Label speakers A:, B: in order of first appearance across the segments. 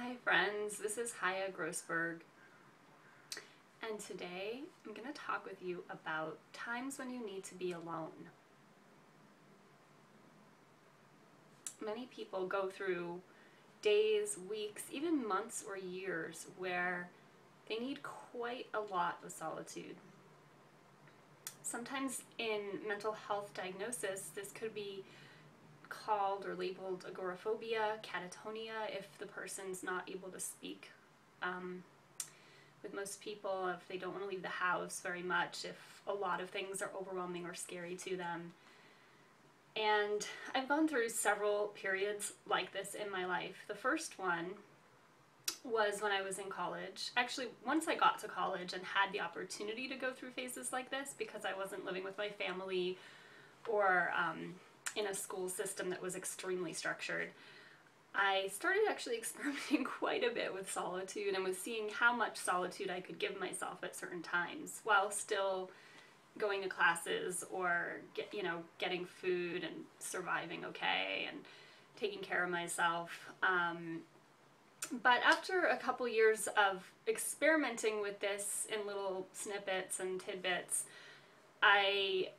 A: Hi friends, this is Haya Grossberg, and today I'm going to talk with you about times when you need to be alone. Many people go through days, weeks, even months or years where they need quite a lot of solitude. Sometimes in mental health diagnosis, this could be called or labeled agoraphobia, catatonia, if the person's not able to speak. With most people, if they don't want to leave the house very much, if a lot of things are overwhelming or scary to them. And I've gone through several periods like this in my life. The first one was when I was in college. Actually, once I got to college and had the opportunity to go through phases like this, because I wasn't living with my family or in a school system that was extremely structured, I started actually experimenting quite a bit with solitude and was seeing how much solitude I could give myself at certain times while still going to classes or getting food and surviving okay and taking care of myself. But after a couple years of experimenting with this in little snippets and tidbits, I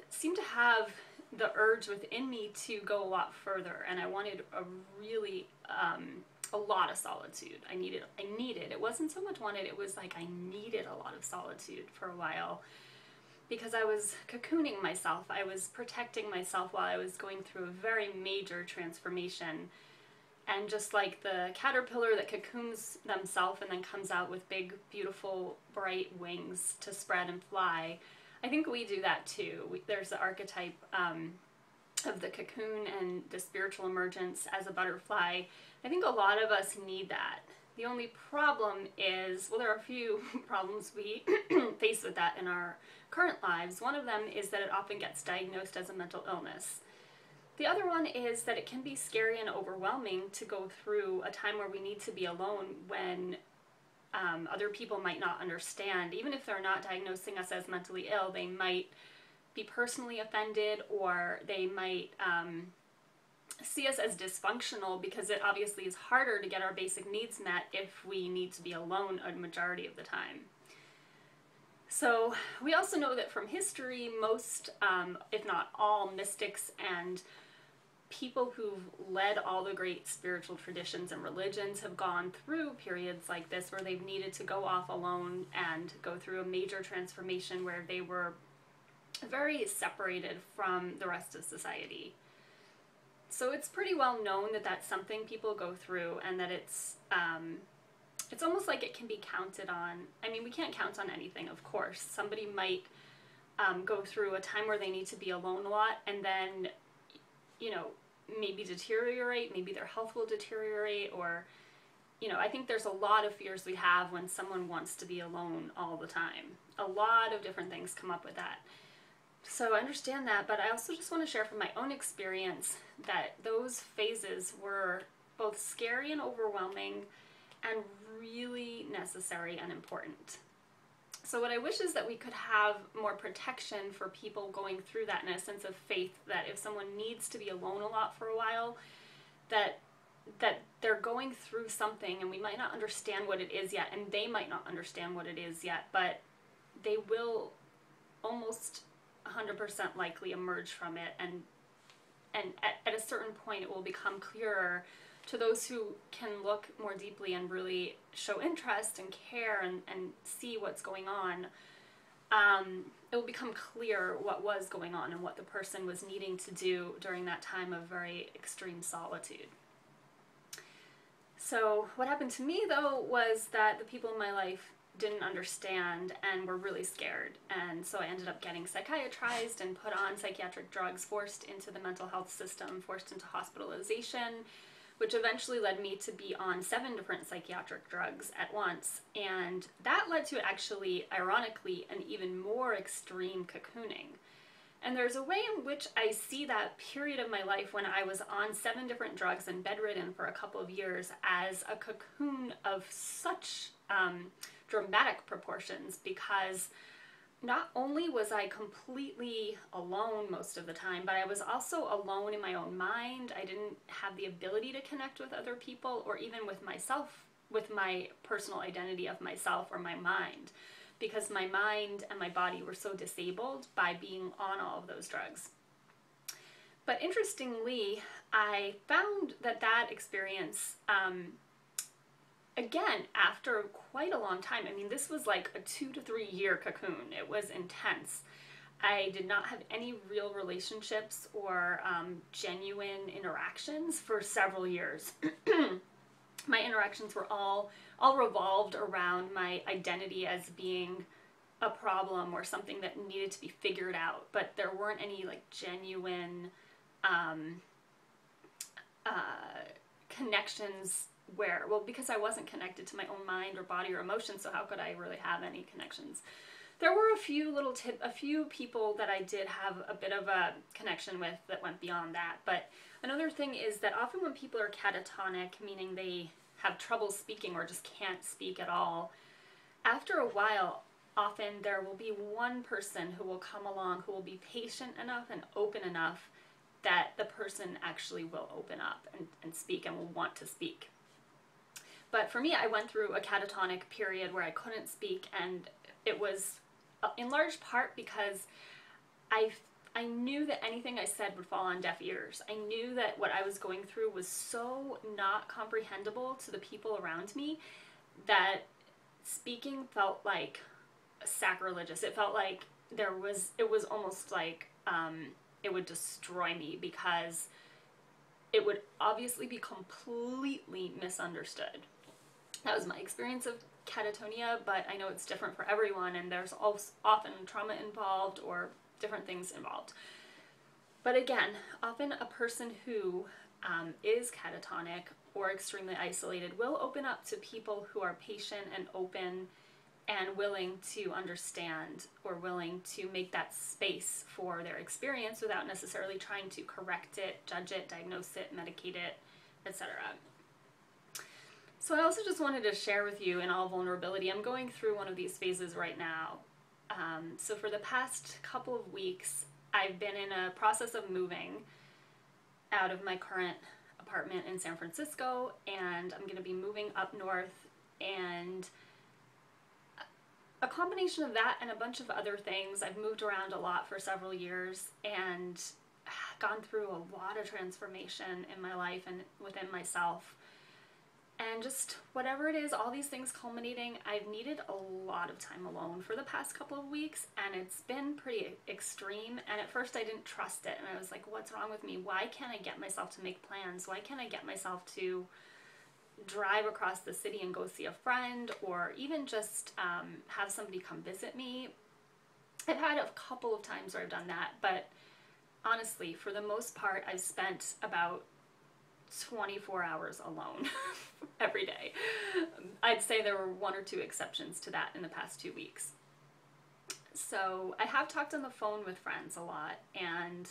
A: seemed to have the urge within me to go a lot further, and I wanted a lot of solitude. I needed, it wasn't so much wanted, it was like I needed a lot of solitude for a while, because I was cocooning myself. I was protecting myself while I was going through a very major transformation. And just like the caterpillar that cocoons themselves and then comes out with big, beautiful, bright wings to spread and fly, I think we do that too. There's the archetype of the cocoon and the spiritual emergence as a butterfly. I think a lot of us need that. The only problem is, well, there are a few problems we face with that in our current lives. One of them is that it often gets diagnosed as a mental illness. The other one is that it can be scary and overwhelming to go through a time where we need to be alone when other people might not understand. Even if they're not diagnosing us as mentally ill, they might be personally offended, or they might see us as dysfunctional, because it obviously is harder to get our basic needs met if we need to be alone a majority of the time. So we also know that from history, most, if not all, mystics and people who've led all the great spiritual traditions and religions have gone through periods like this where they've needed to go off alone and go through a major transformation where they were very separated from the rest of society. So it's pretty well known that that's something people go through, and that it's almost like it can be counted on. I mean, we can't count on anything, of course. Somebody might go through a time where they need to be alone a lot, and then, maybe deteriorate, maybe their health will deteriorate, or, I think there's a lot of fears we have when someone wants to be alone all the time. A lot of different things come up with that. So I understand that, but I also just want to share from my own experience that those phases were both scary and overwhelming and really necessary and important. So what I wish is that we could have more protection for people going through that, in a sense of faith, that if someone needs to be alone a lot for a while, that they're going through something, and we might not understand what it is yet, and they might not understand what it is yet, but they will almost 100% likely emerge from it, and at a certain point it will become clearer to those who can look more deeply and really show interest and care and see what's going on. It will become clear what was going on and what the person was needing to do during that time of very extreme solitude. So what happened to me, though, was that the people in my life didn't understand and were really scared, and so I ended up getting psychiatrized and put on psychiatric drugs, forced into the mental health system, forced into hospitalization, which eventually led me to be on 7 different psychiatric drugs at once. And that led to, actually, ironically, an even more extreme cocooning. And there's a way in which I see that period of my life when I was on 7 different drugs and bedridden for a couple of years as a cocoon of such dramatic proportions, because not only was I completely alone most of the time, but I was also alone in my own mind. I didn't have the ability to connect with other people or even with myself, with my personal identity of myself or my mind, because my mind and my body were so disabled by being on all of those drugs. But interestingly, I found that experience, again, after quite a long time, I mean, this was like a 2 to 3 year cocoon. It was intense. I did not have any real relationships or genuine interactions for several years. My interactions were all revolved around my identity as being a problem or something that needed to be figured out, but there weren't any like genuine connections where, well, because I wasn't connected to my own mind or body or emotions, so how could I really have any connections? There were a few people that I did have a bit of a connection with that went beyond that. But another thing is that often when people are catatonic, meaning they have trouble speaking or just can't speak at all, after a while, often there will be one person who will come along who will be patient enough and open enough that the person actually will open up and speak and will want to speak. But for me, I went through a catatonic period where I couldn't speak, and it was in large part because I knew that anything I said would fall on deaf ears. I knew that what I was going through was so not comprehensible to the people around me that speaking felt like sacrilegious. It felt like it was almost like it would destroy me, because it would obviously be completely misunderstood. That was my experience of catatonia, but I know it's different for everyone, and there's often trauma involved or different things involved. But again, often a person who is catatonic or extremely isolated will open up to people who are patient and open and willing to understand, or willing to make that space for their experience without necessarily trying to correct it, judge it, diagnose it, medicate it, etc. So I also just wanted to share with you in all vulnerability, I'm going through one of these phases right now. So for the past couple of weeks, I've been in a process of moving out of my current apartment in San Francisco, and I'm going to be moving up north, and a combination of that and a bunch of other things. I've moved around a lot for several years and gone through a lot of transformation in my life and within myself. And just whatever it is, all these things culminating, I've needed a lot of time alone for the past couple of weeks, and it's been pretty extreme. And at first I didn't trust it, and I was like, what's wrong with me? Why can't I get myself to make plans? Why can't I get myself to drive across the city and go see a friend, or even just have somebody come visit me? I've had a couple of times where I've done that, but honestly, for the most part, I've spent about 24 hours alone every day. I'd say there were 1 or 2 exceptions to that in the past 2 weeks. So I have talked on the phone with friends a lot, and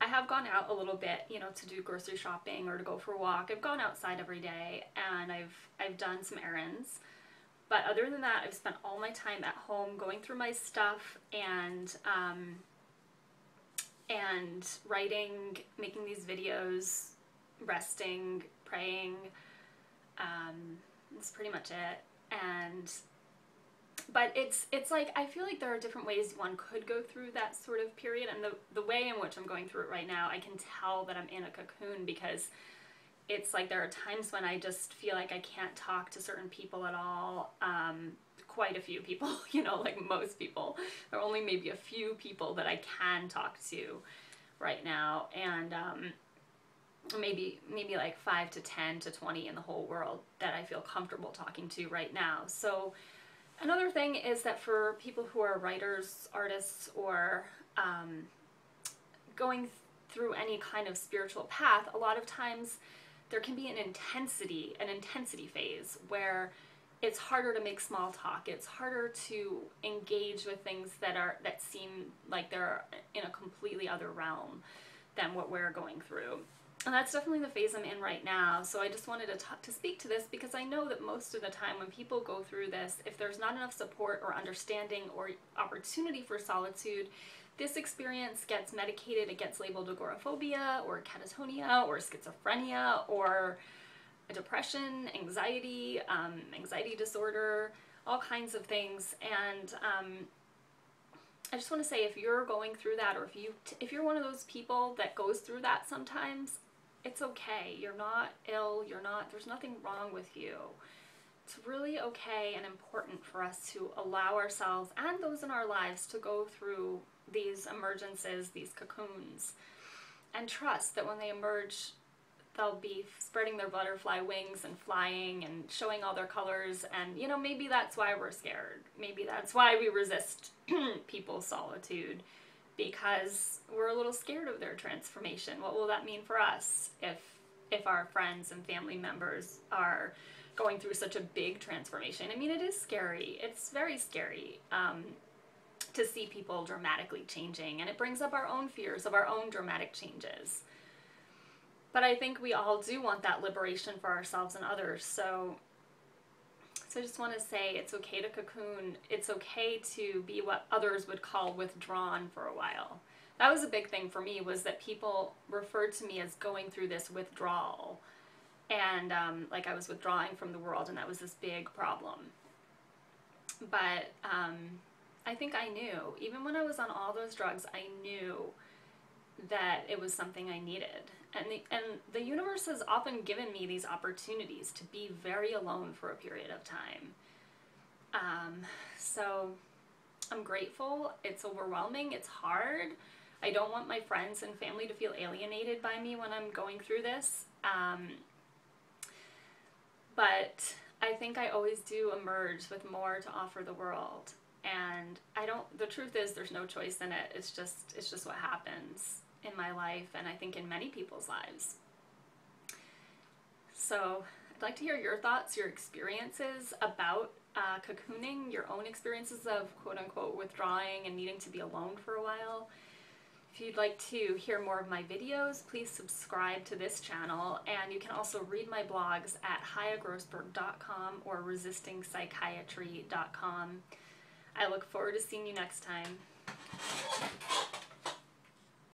A: I have gone out a little bit, you know, to do grocery shopping or to go for a walk. I've gone outside every day, and I've done some errands. But other than that, I've spent all my time at home going through my stuff and writing, making these videos, resting, praying. That's pretty much it. But it's like, I feel like there are different ways one could go through that sort of period, and the way in which I'm going through it right now, I can tell that I'm in a cocoon, because it's like there are times when I just feel like I can't talk to certain people at all. Quite a few people, you know, like most people. There are only maybe a few people that I can talk to right now, and maybe like 5 to 10 to 20 in the whole world that I feel comfortable talking to right now. So another thing is that for people who are writers, artists, or going through any kind of spiritual path, a lot of times there can be an intensity phase where it's harder to make small talk. It's harder to engage with things that seem like they're in a completely other realm than what we're going through. And that's definitely the phase I'm in right now. So I just wanted to speak to this because I know that most of the time when people go through this, if there's not enough support or understanding or opportunity for solitude, this experience gets medicated. It gets labeled agoraphobia or catatonia or schizophrenia or depression, anxiety, anxiety disorder, all kinds of things. And I just want to say, if you're going through that, or if you're one of those people that goes through that sometimes, it's okay. You're not ill. There's nothing wrong with you. It's really okay and important for us to allow ourselves and those in our lives to go through these emergences, these cocoons, and trust that when they emerge, they'll be spreading their butterfly wings and flying and showing all their colors. And, you know, maybe that's why we're scared. Maybe that's why we resist people's solitude, because we're a little scared of their transformation. What will that mean for us if our friends and family members are going through such a big transformation? I mean, it is scary. It's very scary to see people dramatically changing, and it brings up our own fears of our own dramatic changes. But I think we all do want that liberation for ourselves and others. So I just want to say, it's okay to cocoon. It's okay to be what others would call withdrawn for a while. That was a big thing for me, was that people referred to me as going through this withdrawal. And like I was withdrawing from the world, and that was this big problem. But I think I knew, even when I was on all those drugs, I knew that it was something I needed. And the universe has often given me these opportunities to be very alone for a period of time. So I'm grateful. It's overwhelming. It's hard. I don't want my friends and family to feel alienated by me when I'm going through this. But I think I always do emerge with more to offer the world. And the truth is, there's no choice in it. It's just what happens in my life, and I think in many people's lives. So I'd like to hear your thoughts, your experiences about cocooning, your own experiences of quote-unquote withdrawing and needing to be alone for a while. If you'd like to hear more of my videos, please subscribe to this channel, and you can also read my blogs at hayagrossberg.com or resistingpsychiatry.com. I look forward to seeing you next time.